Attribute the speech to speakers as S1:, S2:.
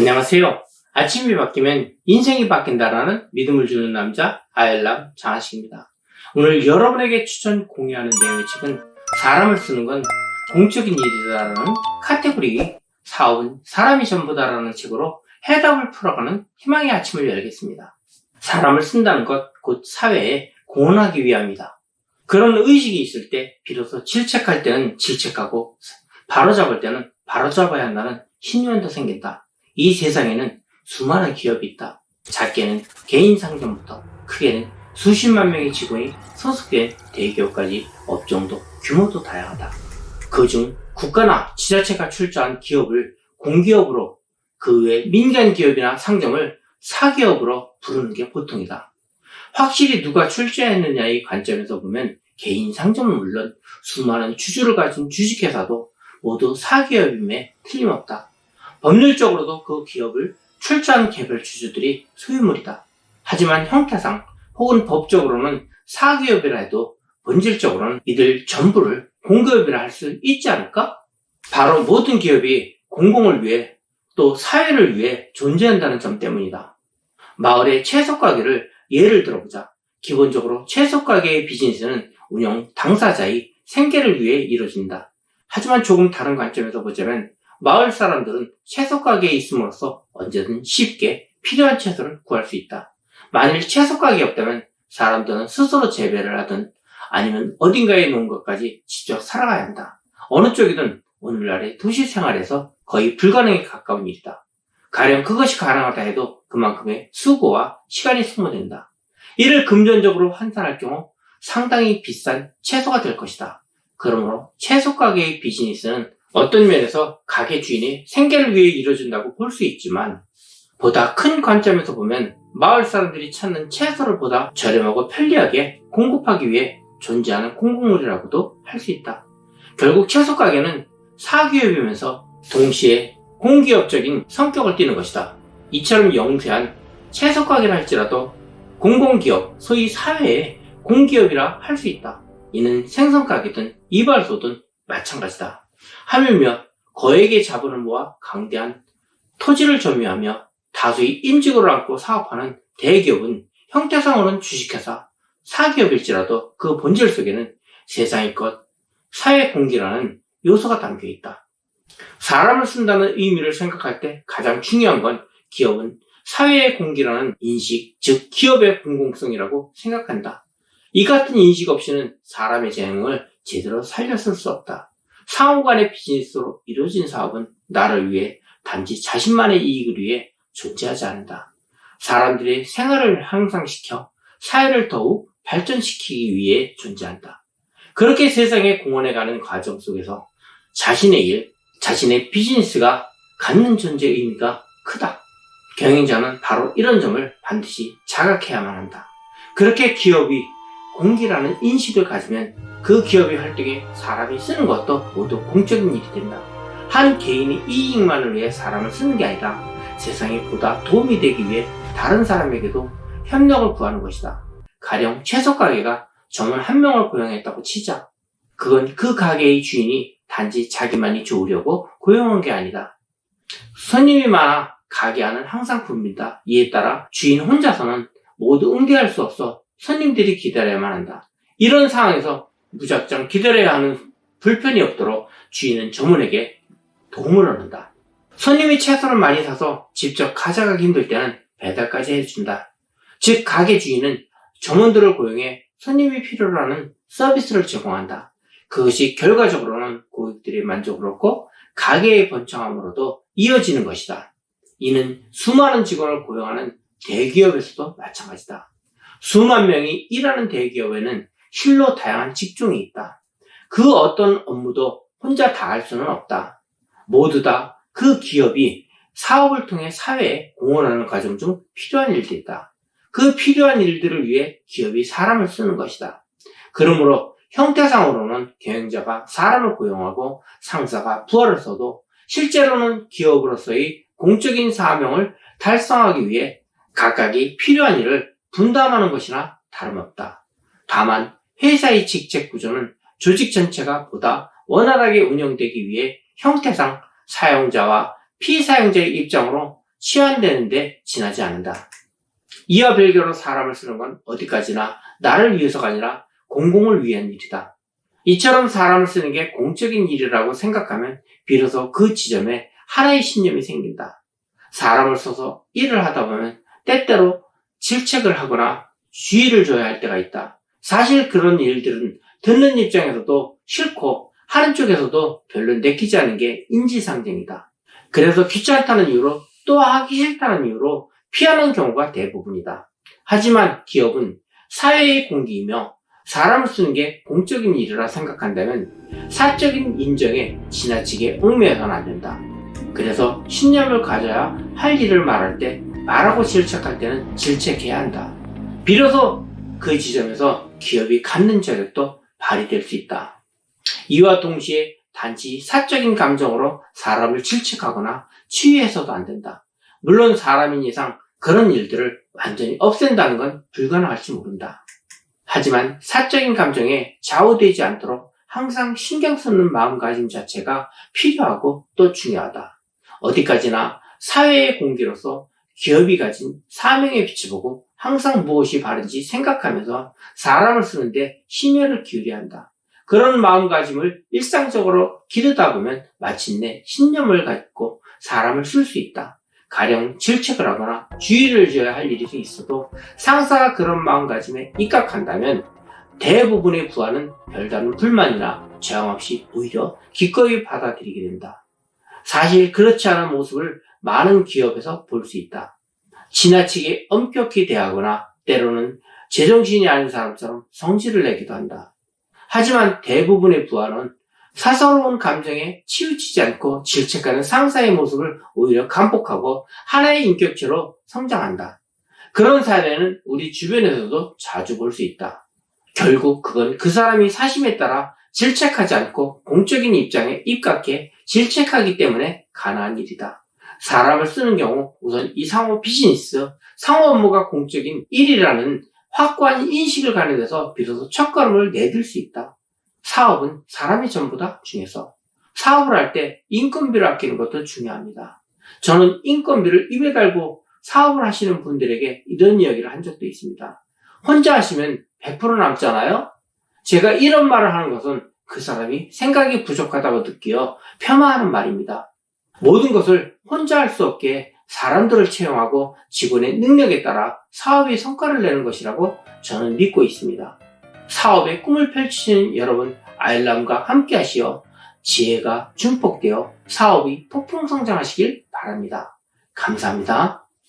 S1: 안녕하세요. 아침이 바뀌면 인생이 바뀐다라는 믿음을 주는 남자 아일람 장하식입니다. 오늘 여러분에게 추천 공유하는 내용의 책은 사람을 쓰는 건 공적인 일이다라는 카테고리 사업은 사람이 전부다라는 책으로 해답을 풀어가는 희망의 아침을 열겠습니다. 사람을 쓴다는 것 곧 사회에 공헌하기 위함이다. 그런 의식이 있을 때 비로소 질책할 때는 질책하고 바로잡을 때는 바로잡아야 한다는 신념도 생긴다. 이 세상에는 수많은 기업이 있다. 작게는 개인 상점부터 크게는 수십만 명의 직원이 소속된 대기업까지 업종도 규모도 다양하다. 그중 국가나 지자체가 출자한 기업을 공기업으로 그 외 민간 기업이나 상점을 사기업으로 부르는 게 보통이다. 확실히 누가 출자했느냐의 관점에서 보면 개인 상점은 물론 수많은 주주를 가진 주식회사도 모두 사기업임에 틀림없다. 법률적으로도 그 기업을 출자한 개별 주주들이 소유물이다. 하지만 형태상 혹은 법적으로는 사기업이라 해도 본질적으로는 이들 전부를 공기업이라 할 수 있지 않을까? 바로 모든 기업이 공공을 위해 또 사회를 위해 존재한다는 점 때문이다. 마을의 채소가게를 예를 들어보자. 기본적으로 채소가게의 비즈니스는 운영 당사자의 생계를 위해 이루어진다. 하지만 조금 다른 관점에서 보자면 마을 사람들은 채소가게에 있음으로써 언제든 쉽게 필요한 채소를 구할 수 있다. 만일 채소가게가 없다면 사람들은 스스로 재배를 하든 아니면 어딘가에 놓은 것까지 직접 살아가야 한다. 어느 쪽이든 오늘날의 도시 생활에서 거의 불가능에 가까운 일이다. 가령 그것이 가능하다 해도 그만큼의 수고와 시간이 소모된다. 이를 금전적으로 환산할 경우 상당히 비싼 채소가 될 것이다. 그러므로 채소가게의 비즈니스는 어떤 면에서 가게 주인의 생계를 위해 이루어진다고 볼 수 있지만 보다 큰 관점에서 보면 마을 사람들이 찾는 채소를 보다 저렴하고 편리하게 공급하기 위해 존재하는 공공물이라고도 할 수 있다. 결국 채소가게는 사기업이면서 동시에 공기업적인 성격을 띠는 것이다. 이처럼 영세한 채소가게를 할지라도 공공기업, 소위 사회의 공기업이라 할 수 있다. 이는 생선가게든 이발소든 마찬가지다. 하물며 거액의 자본을 모아 강대한 토지를 점유하며 다수의 임직원을 안고 사업하는 대기업은 형태상으로는 주식회사, 사기업일지라도 그 본질 속에는 세상의 것, 사회 공기라는 요소가 담겨 있다. 사람을 쓴다는 의미를 생각할 때 가장 중요한 건 기업은 사회의 공기라는 인식, 즉 기업의 공공성이라고 생각한다. 이 같은 인식 없이는 사람의 재능을 제대로 살렸을 수 없다. 상호 간의 비즈니스로 이루어진 사업은 나를 위해 단지 자신만의 이익을 위해 존재하지 않는다. 사람들의 생활을 향상시켜 사회를 더욱 발전시키기 위해 존재한다. 그렇게 세상에 공헌해가는 과정 속에서 자신의 일, 자신의 비즈니스가 갖는 존재의 의미가 크다. 경영자는 바로 이런 점을 반드시 자각해야만 한다. 그렇게 기업이 공기라는 인식을 가지면 그 기업의 활동에 사람이 쓰는 것도 모두 공적인 일이 된다. 한 개인의 이익만을 위해 사람을 쓰는 게 아니라 세상에 보다 도움이 되기 위해 다른 사람에게도 협력을 구하는 것이다. 가령 채소가게가 정말 한 명을 고용했다고 치자. 그건 그 가게의 주인이 단지 자기만이 좋으려고 고용한 게 아니다. 손님이 많아 가게 안은 항상 붐빈다. 이에 따라 주인 혼자서는 모두 응대할 수 없어 손님들이 기다려야만 한다. 이런 상황에서 무작정 기다려야 하는 불편이 없도록 주인은 점원에게 도움을 얻는다. 손님이 채소를 많이 사서 직접 가져가기 힘들 때는 배달까지 해준다. 즉 가게 주인은 점원들을 고용해 손님이 필요로 하는 서비스를 제공한다. 그것이 결과적으로는 고객들의 만족을 얻고 가게의 번창함으로도 이어지는 것이다. 이는 수많은 직원을 고용하는 대기업에서도 마찬가지다. 수만 명이 일하는 대기업에는 실로 다양한 직종이 있다. 그 어떤 업무도 혼자 다 할 수는 없다. 모두 다 그 기업이 사업을 통해 사회에 공헌하는 과정 중 필요한 일들이다. 그 필요한 일들을 위해 기업이 사람을 쓰는 것이다. 그러므로 형태상으로는 경영자가 사람을 고용하고 상사가 부하를 써도 실제로는 기업으로서의 공적인 사명을 달성하기 위해 각각이 필요한 일을 분담하는 것이나 다름없다. 다만 회사의 직책 구조는 조직 전체가 보다 원활하게 운영되기 위해 형태상 사용자와 피사용자의 입장으로 치환되는데 지나지 않는다. 이와 별개로 사람을 쓰는 건 어디까지나 나를 위해서가 아니라 공공을 위한 일이다. 이처럼 사람을 쓰는 게 공적인 일이라고 생각하면 비로소 그 지점에 하나의 신념이 생긴다. 사람을 써서 일을 하다 보면 때때로 질책을 하거나 주의를 줘야 할 때가 있다. 사실 그런 일들은 듣는 입장에서도 싫고 하는 쪽에서도 별로 내키지 않은 게 인지상정이다. 그래서 귀찮다는 이유로 또 하기 싫다는 이유로 피하는 경우가 대부분이다. 하지만 기업은 사회의 공기이며 사람을 쓰는 게 공적인 일이라 생각한다면 사적인 인정에 지나치게 얽매여서는 안 된다. 그래서 신념을 가져야 할 일을 말할 때 말하고 질책할 때는 질책해야 한다. 비로소 그 지점에서 기업이 갖는 저력도 발휘될 수 있다. 이와 동시에 단지 사적인 감정으로 사람을 질책하거나 치유해서도 안 된다. 물론 사람인 이상 그런 일들을 완전히 없앤다는 건 불가능할지 모른다. 하지만 사적인 감정에 좌우되지 않도록 항상 신경 쓰는 마음가짐 자체가 필요하고 또 중요하다. 어디까지나 사회의 공기로서 기업이 가진 사명에 비춰보고 항상 무엇이 바른지 생각하면서 사람을 쓰는데 심혈을 기울여야 한다. 그런 마음가짐을 일상적으로 기르다 보면 마침내 신념을 갖고 사람을 쓸 수 있다. 가령 질책을 하거나 주의를 줘야 할 일이 있어도 상사가 그런 마음가짐에 입각한다면 대부분의 부하는 별다른 불만이나 저항 없이 오히려 기꺼이 받아들이게 된다. 사실 그렇지 않은 모습을 많은 기업에서 볼 수 있다. 지나치게 엄격히 대하거나 때로는 제정신이 아닌 사람처럼 성질을 내기도 한다. 하지만 대부분의 부하는 사사로운 감정에 치우치지 않고 질책하는 상사의 모습을 오히려 감복하고 하나의 인격체로 성장한다. 그런 사례는 우리 주변에서도 자주 볼 수 있다. 결국 그건 그 사람이 사심에 따라 질책하지 않고 공적인 입장에 입각해 질책하기 때문에 가능한 일이다. 사람을 쓰는 경우 우선 이 상호 비즈니스, 상호 업무가 공적인 일이라는 확고한 인식을 가는 데서 비로소 첫걸음을 내딜 수 있다. 사업은 사람이 전부다 중에서 사업을 할 때 인건비를 아끼는 것도 중요합니다. 저는 인건비를 입에 달고 사업을 하시는 분들에게 이런 이야기를 한 적도 있습니다. 혼자 하시면 100% 남잖아요? 제가 이런 말을 하는 것은 그 사람이 생각이 부족하다고 느끼어 폄하하는 말입니다. 모든 것을 혼자 할 수 없게 사람들을 채용하고 직원의 능력에 따라 사업이 성과를 내는 것이라고 저는 믿고 있습니다. 사업의 꿈을 펼치시는 여러분, 아일람과 함께 하시어 지혜가 증폭되어 사업이 폭풍 성장하시길 바랍니다. 감사합니다.